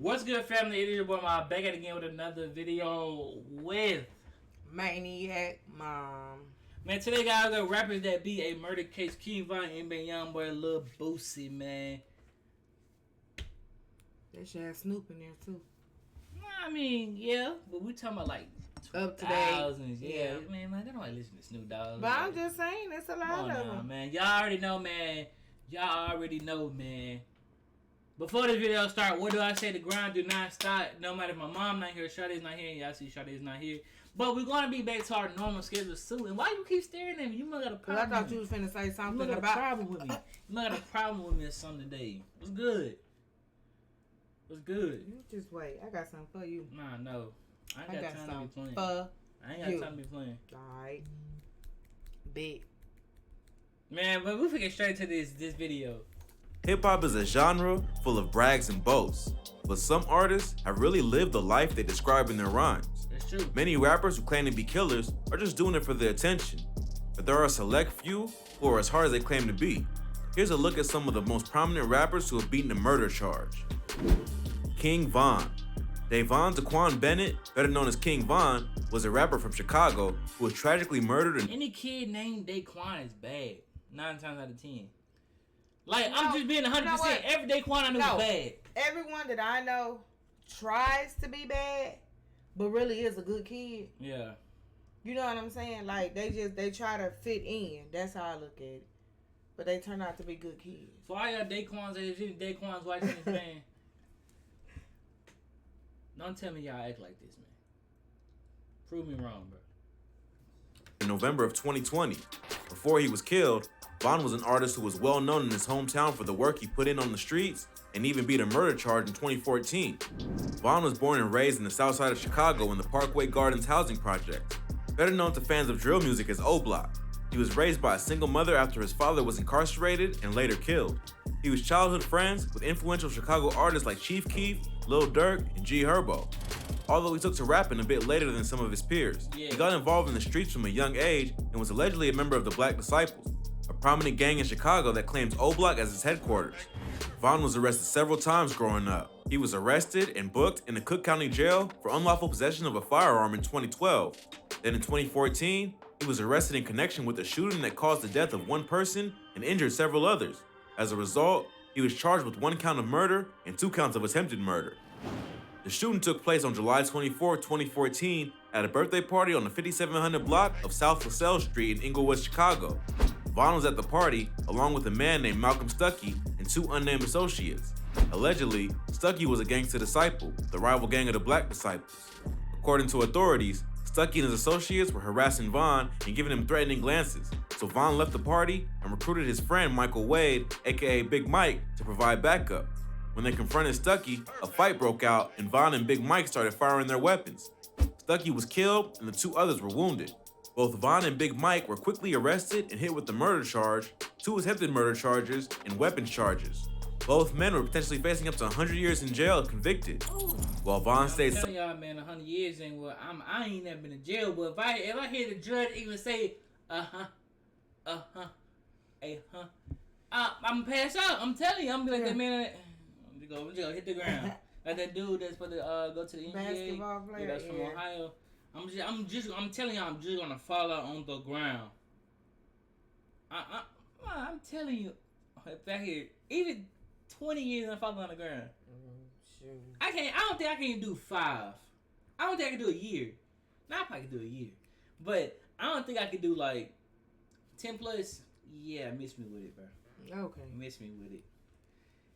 What's good, family? It is your boy Ma back at it again with another video with Maniac Mom. Man, today guys, the rappers that beat a murder case, Kehe'Mal, NBA Youngboy, Lil Boosie, man. That shit had Snoop in there too. I mean, yeah, but we talking about like Up to thousands. date. Yeah, man, they don't like listen to Snoop Dogg. But I'm just saying, it's a lot of them. Man. Y'all already know, man. Before this video start, what do I say? The grind do not stop. No matter if my mom not here, Sade's not here, and y'all see Sade's not here. But we're gonna be back to our normal schedule soon. And why you keep staring at me? You must got a problem. I thought you was finna say something you must got about a problem with me. You must got a problem with me or something today. What's good? What's good? You just wait. I got something for you. Nah, no. I ain't got time to be playing. For I ain't got time to be playing. Alright. Big. Man, but we get straight to this video. Hip-hop is a genre full of brags and boasts, but some artists have really lived the life they describe in their rhymes. That's true. Many rappers who claim to be killers are just doing it for the attention, but there are a select few who are as hard as they claim to be. Here's a look at some of the most prominent rappers who have beaten a murder charge. King Von. Davon Daquan Bennett, better known as King Von, was a rapper from Chicago who was tragically murdered in... Any kid named Daquan is bad. 9 times out of 10. Like, no, I'm just being 100%. Every Daquan I know is bad. Everyone that I know tries to be bad, but really is a good kid. Yeah. You know what I'm saying? Like, they try to fit in. That's how I look at it. But they turn out to be good kids. For all y'all Daquans, if any Daquans watching this, man, don't tell me y'all act like this, man. Prove me wrong, bro. In November of 2020, before he was killed, Von was an artist who was well known in his hometown for the work he put in on the streets and even beat a murder charge in 2014. Von was born and raised in the south side of Chicago in the Parkway Gardens housing project, better known to fans of drill music as O Block. He was raised by a single mother after his father was incarcerated and later killed. He was childhood friends with influential Chicago artists like Chief Keef, Lil Durk, and G Herbo. Although he took to rapping a bit later than some of his peers, he got involved in the streets from a young age and was allegedly a member of the Black Disciples, a prominent gang in Chicago that claims O Block as its headquarters. Von was arrested several times growing up. He was arrested and booked in the Cook County Jail for unlawful possession of a firearm in 2012. Then in 2014, he was arrested in connection with a shooting that caused the death of one person and injured several others. As a result, he was charged with 1 count of murder and 2 counts of attempted murder. The shooting took place on July 24, 2014 at a birthday party on the 5700 block of South LaSalle Street in Inglewood, Chicago. Von was at the party along with a man named Malcolm Stuckey and 2 unnamed associates. Allegedly, Stuckey was a gangster disciple, the rival gang of the Black Disciples. According to authorities, Stuckey and his associates were harassing Von and giving him threatening glances, so Von left the party and recruited his friend Michael Wade, aka Big Mike, to provide backup. When they confronted Stuckey, a fight broke out and Von and Big Mike started firing their weapons. Stuckey was killed and the 2 others were wounded. Both Von and Big Mike were quickly arrested and hit with the murder charge, 2 attempted murder charges, and weapons charges. Both men were potentially facing up to 100 years in jail if convicted. While Von stayed... I'm telling y'all, man, 100 years ain't what... I ain't never been in jail, but if I hear the judge even say, I'm gonna pass out. I'm telling you, I'm gonna be like that man... I'm just gonna hit the ground. Like that dude that's supposed to go to the NBA. Basketball player. That's from Ohio. I'm telling y'all, I'm just gonna fall out on the ground. I'm telling you, if I hear even 20 years and fall on the ground, I don't think I can do 5. I don't think I can do a year. Now I probably can do a year, but I don't think I can do like 10 plus. Yeah, miss me with it, bro. Okay. Miss me with it.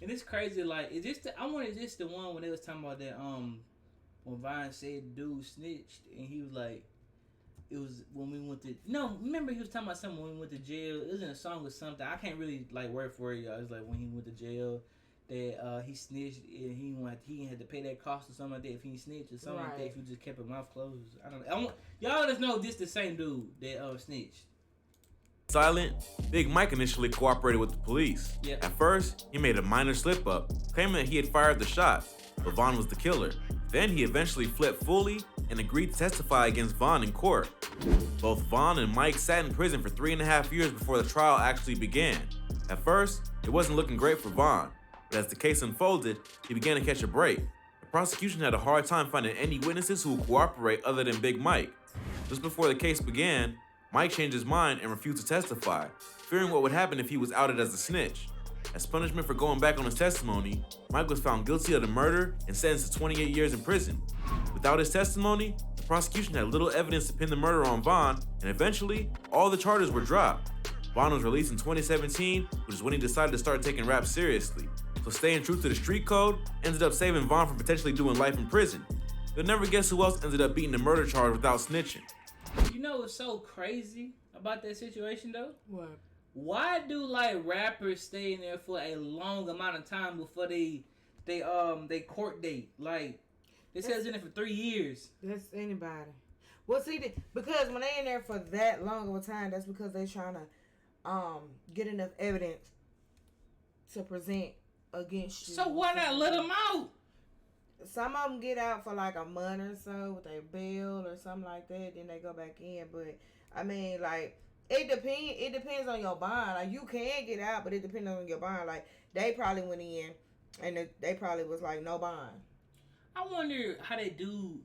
And it's crazy. Like, is this the one when they was talking about that when Vine said dude snitched and he was like, it was when we went to remember he was talking about something when we went to jail. It was in a song or something. I can't really like word for it, y'all. It was like when he went to jail that he snitched and he had to pay that cost or something like that if he snitched or something like that if he just kept his mouth closed. I don't know. Y'all just know this the same dude that snitched. Silent, Big Mike initially cooperated with the police. Yep. At first, he made a minor slip-up, claiming that he had fired the shots, but Von was the killer. Then he eventually flipped fully and agreed to testify against Von in court. Both Von and Mike sat in prison for 3.5 years before the trial actually began. At first, it wasn't looking great for Von, but as the case unfolded, he began to catch a break. the prosecution had a hard time finding any witnesses who would cooperate other than Big Mike. Just before the case began, Mike changed his mind and refused to testify, fearing what would happen if he was outed as a snitch. As punishment for going back on his testimony, Mike was found guilty of the murder and sentenced to 28 years in prison. Without his testimony, the prosecution had little evidence to pin the murder on Von, and eventually, all the charges were dropped. Von was released in 2017, which is when he decided to start taking rap seriously. So staying true to the street code ended up saving Von from potentially doing life in prison. You'll never guess who else ended up beating the murder charge without snitching. You know what's so crazy about that situation though? What? Why do like rappers stay in there for a long amount of time before they court date? Like they says in there for 3 years. That's anybody. Well, see, because when they in there for that long of a time, that's because they trying to get enough evidence to present against you. So why not let them out? Some of them get out for like a month or so with their bail or something like that. Then they go back in. But I mean, like it depends. It depends on your bond. Like you can get out, but it depends on your bond. Like they probably went in and they probably was like no bond. I wonder how they do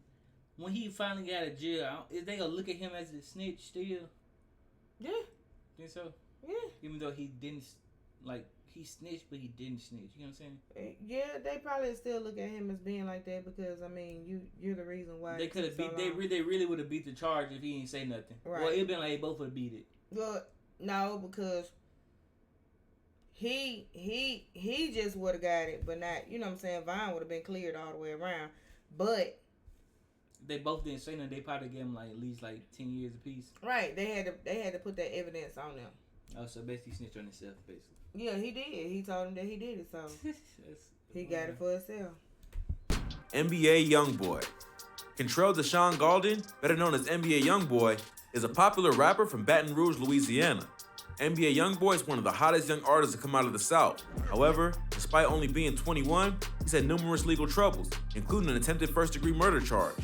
when he finally got out of jail. Is they gonna look at him as a snitch still? Yeah. Think so? Yeah. Even though he didn't, like, he snitched, but he didn't snitch. You know what I'm saying? Yeah, they probably still look at him as being like that because I mean, you're the reason why they could have beat. They really would have beat the charge if he didn't say nothing. Right. Well, it'd been like they both would have beat it. Well, no, because he just would have got it, but not. You know what I'm saying? Vine would have been cleared all the way around, but they both didn't say nothing. They probably gave him like at least like 10 years apiece. Right. They had to put that evidence on them. Oh, so basically snitched on himself, basically. Yeah, he did. He told him that he did it, so he got it for himself. NBA Youngboy. Kentrell Deshaun Gaulden, better known as NBA Youngboy, is a popular rapper from Baton Rouge, Louisiana. NBA Youngboy is one of the hottest young artists to come out of the South. However, despite only being 21, he's had numerous legal troubles, including an attempted first-degree murder charge.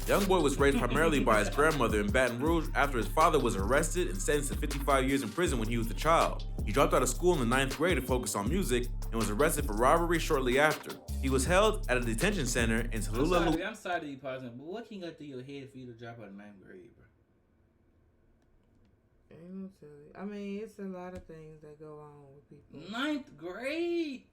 Youngboy was raised primarily by his grandmother in Baton Rouge after his father was arrested and sentenced to 55 years in prison when he was a child. He dropped out of school in the 9th grade to focus on music and was arrested for robbery shortly after. He was held at a detention center in Tallulah. I'm sorry to be pausing, but what can go through your head for you to drop out of 9th grade, bro? I mean, it's a lot of things that go on with people. 9th grade?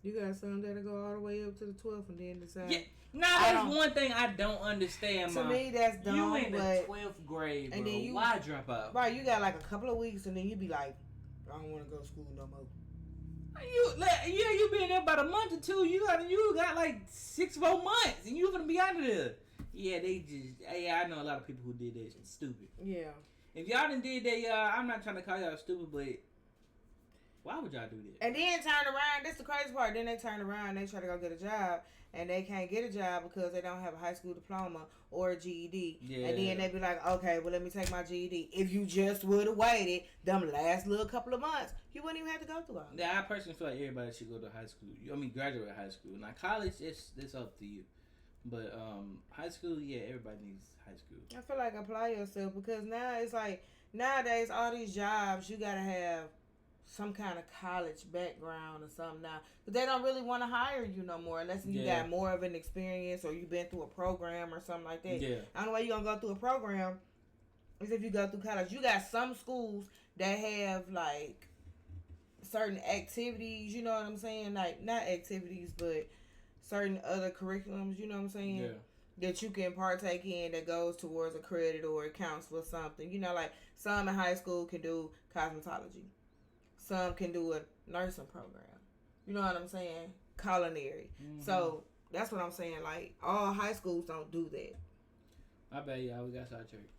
You got some that'll go all the way up to the 12th and then decide. Yeah. Now, that's one thing I don't understand, To me, that's dumb. You in the 12th grade, bro. And then why drop out? Right, you got like a couple of weeks and then you be like, I don't want to go to school no more. You been there about a month or two. You got like 6 more months and you gonna be out of there. Yeah, I know a lot of people who did that. It's stupid. Yeah. If y'all done did that, I'm not trying to call y'all stupid, but why would y'all do that? And then turn around. That's the crazy part. Then they turn around and they try to go get a job. And they can't get a job because they don't have a high school diploma or a GED. Yeah. And then they be like, okay, well, let me take my GED. If you just would have waited them last little couple of months, you wouldn't even have to go through all that. Yeah, I personally feel like everybody should go to high school. Graduate high school. Now, college, it's up to you. But high school, yeah, everybody needs high school. I feel like apply yourself because now it's like, nowadays, all these jobs, you got to have some kind of college background or something now. But they don't really want to hire you no more unless you got more of an experience or you've been through a program or something like that. Yeah. The only way you're going to go through a program is if you go through college. You got some schools that have, like, certain activities, you know what I'm saying? Like, not activities, but certain other curriculums, you know what I'm saying? Yeah. That you can partake in that goes towards a credit or it counts for something. You know, like, some in high school can do cosmetology. Some can do a nursing program. You know what I'm saying? Culinary. So that's what I'm saying. Like, all high schools don't do that. I bet y'all, we got sidetracked.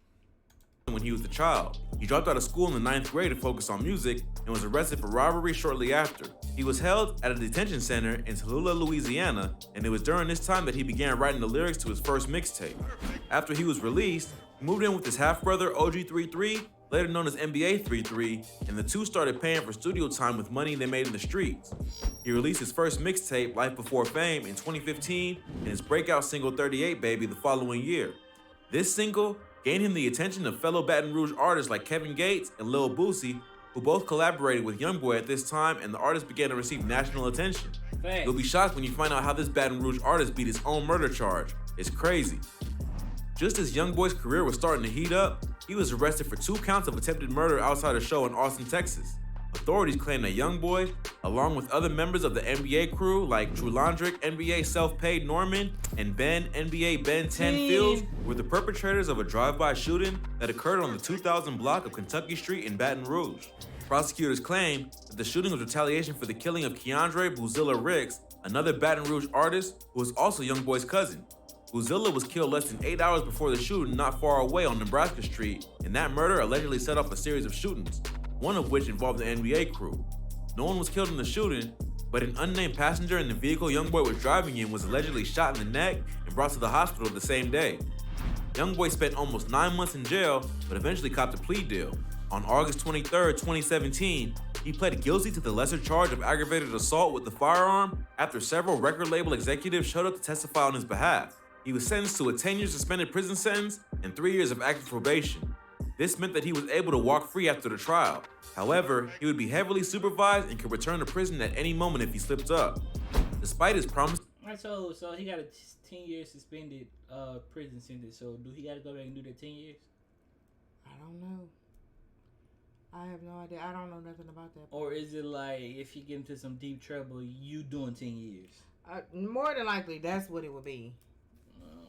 When he was a child, he dropped out of school in the 9th grade to focus on music and was arrested for robbery shortly after. He was held at a detention center in Tallulah, Louisiana, and it was during this time that he began writing the lyrics to his first mixtape. After he was released, he moved in with his half-brother OG33, later known as NBA 33, and the two started paying for studio time with money they made in the streets. He released his first mixtape, Life Before Fame, in 2015, and his breakout single 38 Baby the following year. This single gained him the attention of fellow Baton Rouge artists like Kevin Gates and Lil Boosie, who both collaborated with Youngboy at this time, and the artist began to receive national attention. Facts. You'll be shocked when you find out how this Baton Rouge artist beat his own murder charge. It's crazy. Just as Youngboy's career was starting to heat up, he was arrested for 2 counts of attempted murder outside a show in Austin, Texas. Authorities claim that Youngboy, along with other members of the NBA crew like Drew Landrick, NBA self-paid Norman, and Ben, NBA Ben 10 Fields, were the perpetrators of a drive-by shooting that occurred on the 2000 block of Kentucky Street in Baton Rouge. Prosecutors claim that the shooting was retaliation for the killing of Keandre Boozilla Ricks, another Baton Rouge artist who was also Youngboy's cousin. Boozilla was killed less than 8 hours before the shooting not far away on Nebraska Street, and that murder allegedly set off a series of shootings, one of which involved the NBA crew. No one was killed in the shooting, but an unnamed passenger in the vehicle Youngboy was driving in was allegedly shot in the neck and brought to the hospital the same day. Youngboy spent almost 9 months in jail, but eventually copped a plea deal. On August 23, 2017, he pled guilty to the lesser charge of aggravated assault with a firearm after several record label executives showed up to testify on his behalf. He was sentenced to a 10-year suspended prison sentence and 3 years of active probation. This meant that he was able to walk free after the trial. However, he would be heavily supervised and could return to prison at any moment if he slipped up. Despite his promise... Alright, so he got a 10-year suspended prison sentence. So do he got to go back and do that 10 years? I don't know. I have no idea. I don't know nothing about that. Or is it like if you get into some deep trouble, you doing 10 years? More than likely, that's what it would be.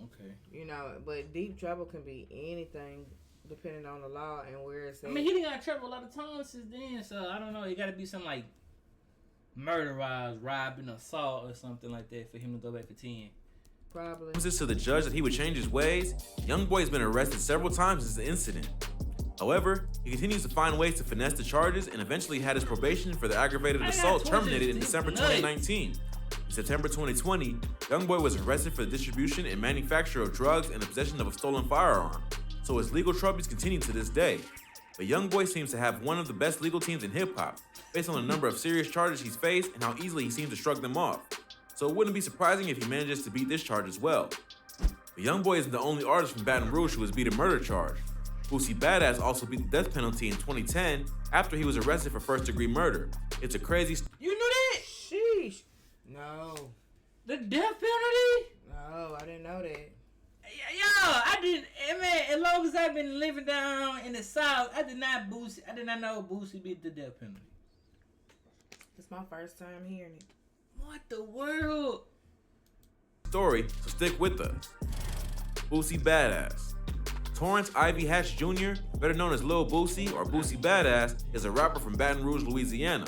Okay. You know, but deep trouble can be anything depending on the law and where it's at. I mean, he done got in trouble a lot of times since then, so I don't know. It got to be some like murder-wise, robbing, assault, or something like that for him to go back for 10. Probably. Promises to the judge that he would change his ways, Youngboy has been arrested several times since the incident. However, he continues to find ways to finesse the charges and eventually had his probation for the aggravated assault terminated in December 2019. In September 2020, Youngboy was arrested for the distribution and manufacture of drugs and the possession of a stolen firearm, so his legal troubles continue to this day. But Youngboy seems to have one of the best legal teams in hip-hop, based on the number of serious charges he's faced and how easily he seems to shrug them off. So it wouldn't be surprising if he manages to beat this charge as well. But Youngboy isn't the only artist from Baton Rouge who has beat a murder charge. Boosie Badazz also beat the death penalty in 2010 after he was arrested for first-degree murder. It's a crazy... You knew that? Sheesh. No. The death penalty? No, I didn't know that. Yo, I didn't. Man, as long as I've been living down in the South, I did not know Boosie beat the death penalty. It's my first time hearing it. What the world? Story, so stick with us. Boosie Badazz. Torrance Ivy Hatch Jr., better known as Lil Boosie or Boosie Badazz, is a rapper from Baton Rouge, Louisiana.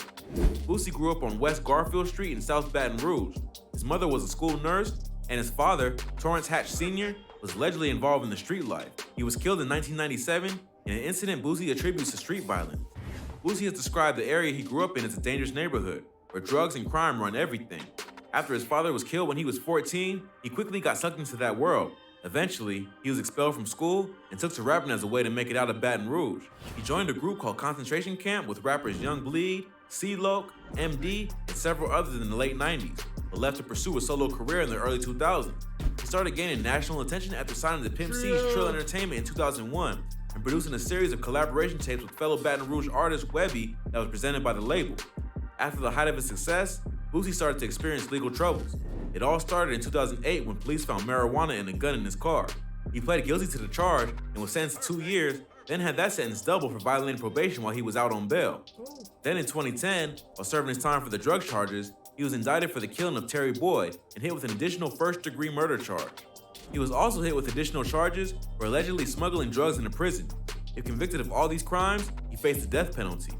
Boosie grew up on West Garfield Street in South Baton Rouge. His mother was a school nurse, and his father, Torrance Hatch Sr., was allegedly involved in the street life. He was killed in 1997 in an incident Boosie attributes to street violence. Boosie has described the area he grew up in as a dangerous neighborhood, where drugs and crime run everything. After his father was killed when he was 14, he quickly got sucked into that world. Eventually, he was expelled from school and took to rapping as a way to make it out of Baton Rouge. He joined a group called Concentration Camp with rappers Young Bleed, C-Loc, MD, and several others in the late 90s, but left to pursue a solo career in the early 2000s. He started gaining national attention after signing to Pimp C's Trill Entertainment in 2001 and producing a series of collaboration tapes with fellow Baton Rouge artist Webby that was presented by the label. After the height of his success, Boosie started to experience legal troubles. It all started in 2008 when police found marijuana and a gun in his car. He pled guilty to the charge and was sentenced to 2 years, then had that sentence doubled for violating probation while he was out on bail. Then in 2010, while serving his time for the drug charges, he was indicted for the killing of Terry Boyd and hit with an additional first-degree murder charge. He was also hit with additional charges for allegedly smuggling drugs into prison. If convicted of all these crimes, he faced the death penalty.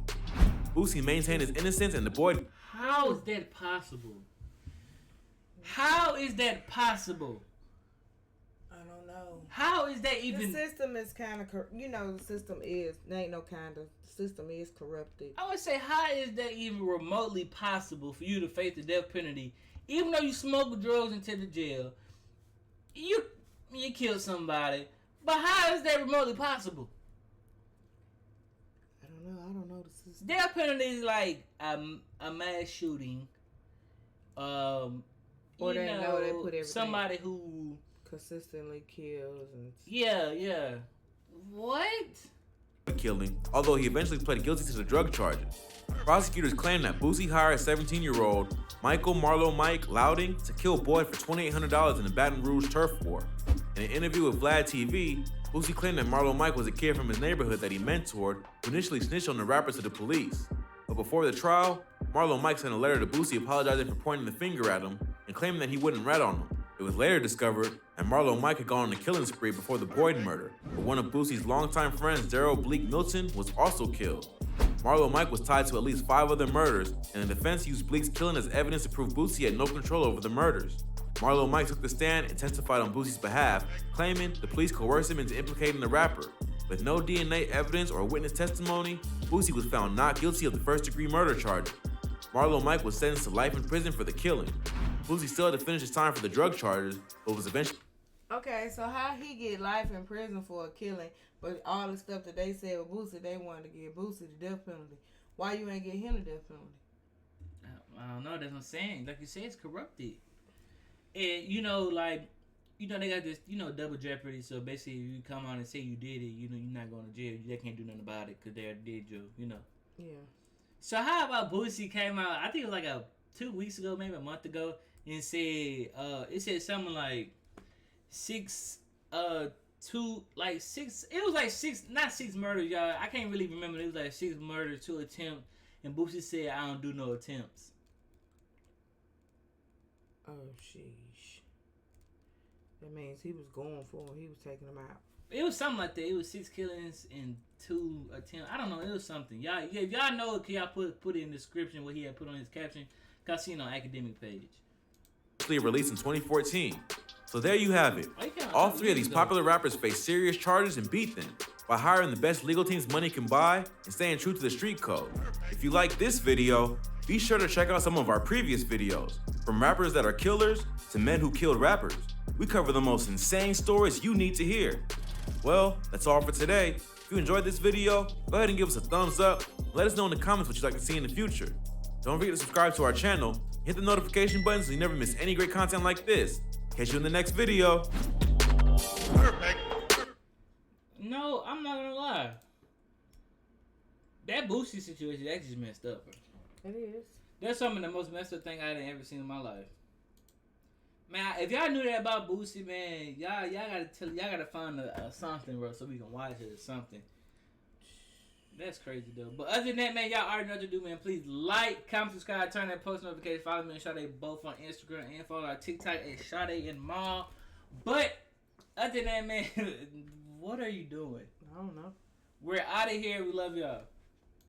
Boosie maintained his innocence and the Boyd... How is that possible? How is that possible? I don't know. How is that even... The system is kind of... the system is... There ain't no kind of... The system is corrupted. I would say, how is that even remotely possible for you to face the death penalty? Even though you smuggled drugs into the jail, you killed somebody, but how is that remotely possible? I don't know the system. Death penalty is like a mass shooting. Or they know they put everything... Somebody who... consistently kills and... Yeah. What? killing, although he eventually pled guilty to the drug charges. Prosecutors claim that Boosie hired 17-year-old Michael Marlo Mike Louding to kill Boyd for $2,800 in the Baton Rouge turf war. In an interview with Vlad TV, Boosie claimed that Marlo Mike was a kid from his neighborhood that he mentored, who initially snitched on the rapper to the police. But before the trial, Marlo Mike sent a letter to Boosie apologizing for pointing the finger at him and claiming that he wouldn't rat on him. It was later discovered that Marlo Mike had gone on a killing spree before the Boyd murder, but one of Boosie's longtime friends, Daryl Bleak Milton, was also killed. Marlo Mike was tied to at least 5 other murders, and the defense used Bleak's killing as evidence to prove Boosie had no control over the murders. Marlo Mike took the stand and testified on Boosie's behalf, claiming the police coerced him into implicating the rapper. With no DNA evidence or witness testimony, Boosie was found not guilty of the first-degree murder charge. Marlo Mike was sentenced to life in prison for the killing. Boosie still had to finish his time for the drug charges, but was eventually... Okay, so how he get life in prison for a killing, but all the stuff that they said with Boosie, they wanted to give Boosie the death penalty. Why you ain't get him the death penalty? I don't know. That's what I'm saying. Like you said, it's corrupted. And, they got this, double jeopardy. So basically, if you come on and say you did it, you're not going to jail. They can't do nothing about it because they did you, Yeah. So how about Boosie came out, I think it was like 2 weeks ago, maybe a month ago, and said, it said something like 6, it was like 6, not 6 murders, y'all. I can't really remember. It was like 6 murders, 2 attempts, and Boosie said, I don't do no attempts. Oh, sheesh. That means he was going for him. He was taking him out. It was something like that. It was 6 killings and 2 attempts. I don't know. It was something. Y'all, if y'all know, can y'all put it in the description what he had put on his caption? Cause I seen it on academic page. Released in 2014. So there you have it. All 3 of these popular rappers face serious charges and beat them by hiring the best legal teams money can buy and staying true to the street code. If you like this video, be sure to check out some of our previous videos. From rappers that are killers to men who killed rappers, we cover the most insane stories you need to hear. Well, that's all for today. If you enjoyed this video, go ahead and give us a thumbs up. Let us know in the comments what you'd like to see in the future. Don't forget to subscribe to our channel and hit the notification button so you never miss any great content like this. Catch you in the next video. No, I'm not gonna lie. That Boosie situation, that just messed up, bro. It is. That's some of the most messed up thing I ever seen in my life. Man, if y'all knew that about Boosie, man, y'all gotta find something, bro, so we can watch it or something. That's crazy though. But other than that, man, y'all already know what to do, man. Please like, comment, subscribe, turn that post notification, follow me and Sade both on Instagram and follow our TikTok at Sade and Mal. But other than that, man, what are you doing? I don't know. We're out of here. We love y'all.